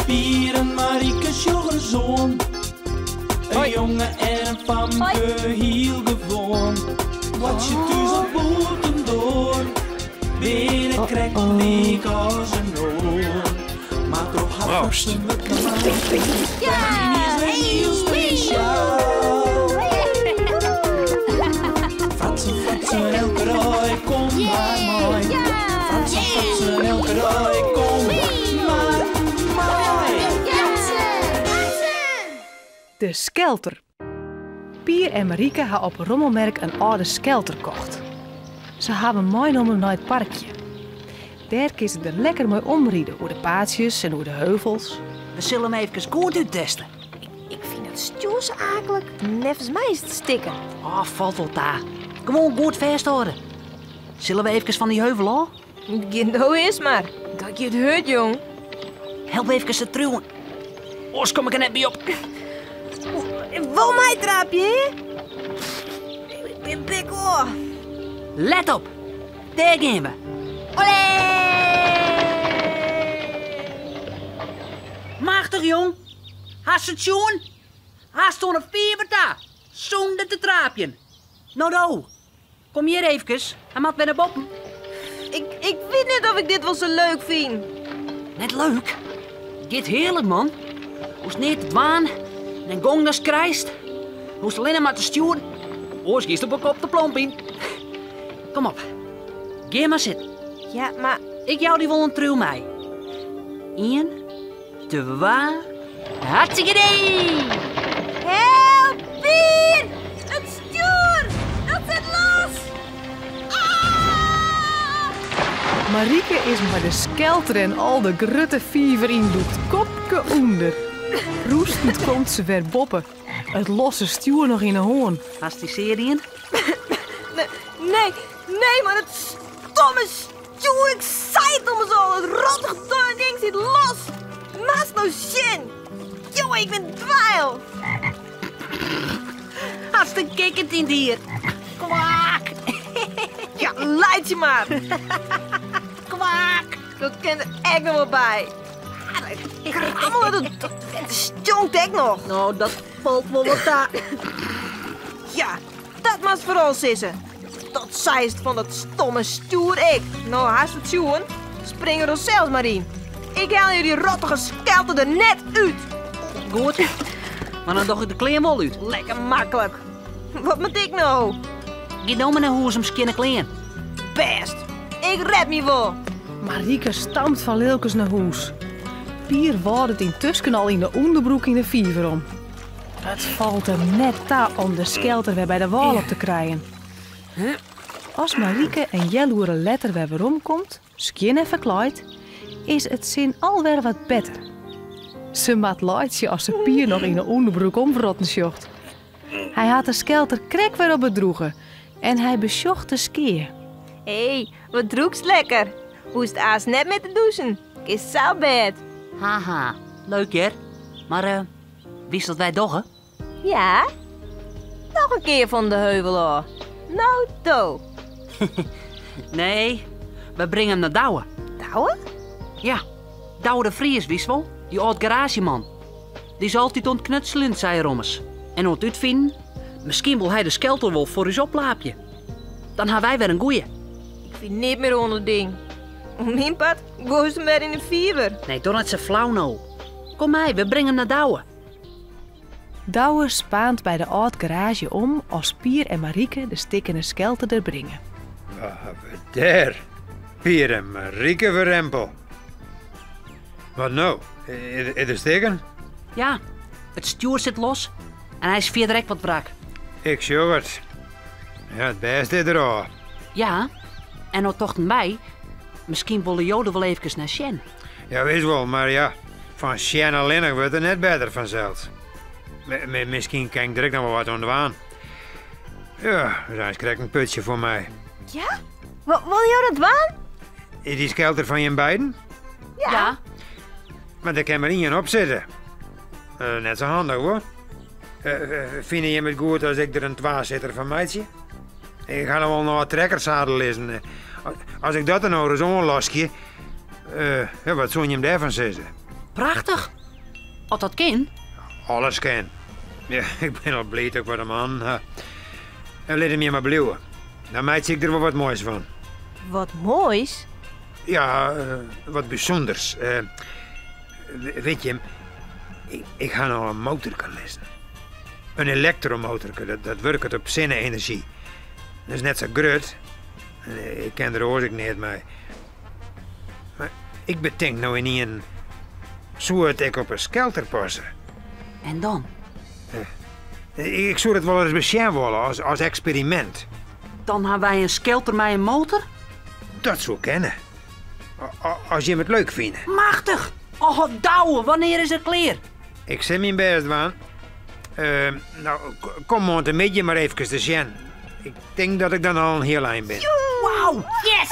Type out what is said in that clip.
Pier en Marieke zoon. Een jongen en een famke heel gewoon. Wat je thuis op boeten door. Binnen krijgt een week als een oor. Maar toch had ze me gemaakt. Ja! Heel speciaal. Fratsen, elke rij, kom maar mooi. Fratsen, elke rij, kom maar mooi. De skelter. Pier en Marieke hebben op Rommelmerk een oude skelter kocht. Ze hebben meegenomen naar het parkje. Daar kun je er lekker mooi omrieden, over de paadjes en over de heuvels. We zullen hem even goed uittesten. Ik vind het stoers akelig. Nevens mij is het stikken. Oh, valt wel daar. Gewoon goed vasthouden. Zullen we even van die heuvel af? Nou is maar. Dat je het hoort, jong. Help even te truwen. Oors kom ik er net bij op. Wil mij traapje, hè? Ik ben dik hoor. Let op. Daar gaan we. Olé! Machtig, jong. Hast het schoen? Hast een fever daar? Zonder te traapjen. Nou, kom hier even. Hij moet weer naar boven. Ik weet niet of ik dit wel zo leuk vind. Net leuk. Dit heerlijk, man. Hoe is niet het waan en gong dat krijst. Hoe is alleen maar te sturen. Oors giest op een kop de plomp in. Kom op. Ga maar zitten. Ja, maar... Ik jou die wel een trouw mee. 1, 2, hartstikke idee! Help, Pier! Het stuur! Dat zit los! Ah! Marieke is maar de skelter en al de grutte fever in doet kopke onder. Roestend komt ze weer boppen. Het losse stuur nog in de hoorn. Hast die serie in? Nee, maar het stomme stuur! Ik zei het om zo! Het rottige domme ding zit los! Maas nou zin! Jongen, ik ben dweil! Hast een kikkend in dier. Kwaak! Ja, leid je maar! Kwaak! Dat kent er echt nog wel bij. Krammelen, dat stonkt echt nog. Nou, dat valt wel wat daar. Ja, dat was voor ons sissen. Dat zei het van dat stomme stoer ik. Nou, haast het zoen, springen er zelfs maar in. Ik haal jullie rottige skelter er net uit. Goed. Maar dan doe ik de kleer wel uit. Lekker makkelijk. Wat moet ik nou? Ga nou maar naar huis om skinnen klein. Best. Ik red me wel. Marieke stampt van Lilkes naar huis. Pier wordt het intussen al in de onderbroek in de fever om. Het valt hem net ta om de skelter weer bij de wal op te krijgen. Als Marieke een jaloere letter weer weerom komt, skin en verkleid, is het zin alweer wat beter. Ze maakt leidje als ze Pier nog in de onderbroek omverrotten sjocht. Hij had de skelter krek weer op bedroegen en hij besjocht de skeer. Hé, wat droekst lekker. Hoe is het aas net met de douchen? Is zo bed. Haha, leuk hè? Maar wist dat wij doggen? Ja? Nog een keer van de heuvel af. Nou, toe. Nee, we brengen hem naar Douwe. Douwe? Ja, Douwe de Vries, wist wel? Die oud garageman. Die is altijd ontknutselend, zei Rommers. En om het vinden, misschien wil hij de skelter wel voor ons oplaapje. Dan hebben wij weer een goeie. Ik vind niet meer onder ding. Om mijn pad gooi ze maar in de fever. Nee, doe niet zo flauw nou. Kom mee, we brengen hem naar Douwe. Douwe spaant bij de oud garage om als Pier en Marieke de stikkende skelter er brengen. Daar, Pier en Marieke verrempel. Wat nou? Is er stikken? Ja, het stuur zit los en hij is via direct wat brak. Ik zie het. Ja, het beste er al. Ja, en nou tochten wij, misschien willen Joden wel even naar Sjen. Ja, weet wel, maar ja, van Sjen alleen wordt er net beter vanzelf. Misschien kan ik direct nog wel wat aan de waan. Ja, dan krijg ik een putje voor mij. Ja? Wil je dat waan? Is die skelter van je beiden? Ja. Maar daar kan maar in je op zitten. Net zo handig hoor. Vind je het goed als ik er een twaarzitter van meidje? Ik ga nog wel naar het trekkerszadel lezen. Als ik dat er nou eens onlasje, wat zou je hem daarvan zeggen? Prachtig. Als dat kind. Alles kan. Ja, ik ben al blij dat ik wat een man heb. En laat hem je maar blijven. Dan maak ik er wel wat moois van. Wat moois. Ja, wat bijzonders. Weet je, ik ga nou een motor lezen. Een elektromotor, dat werkt op zonne-energie. Dat is net zo groot. Ik ken er oorzaak niet mee. Maar ik bedenk nou in een soort ik op een skelter passen. En dan? Ik zou het wel eens beschermd willen als experiment. Dan hebben wij een skelter met een motor? Dat zou kennen. Als je het leuk vindt. Machtig! Oh, douwe, wanneer is het klaar? Ik zet mijn best, man. Nou, kom maar met je maar even te zien. Ik denk dat ik dan al een heel eind ben. Wauw, yes!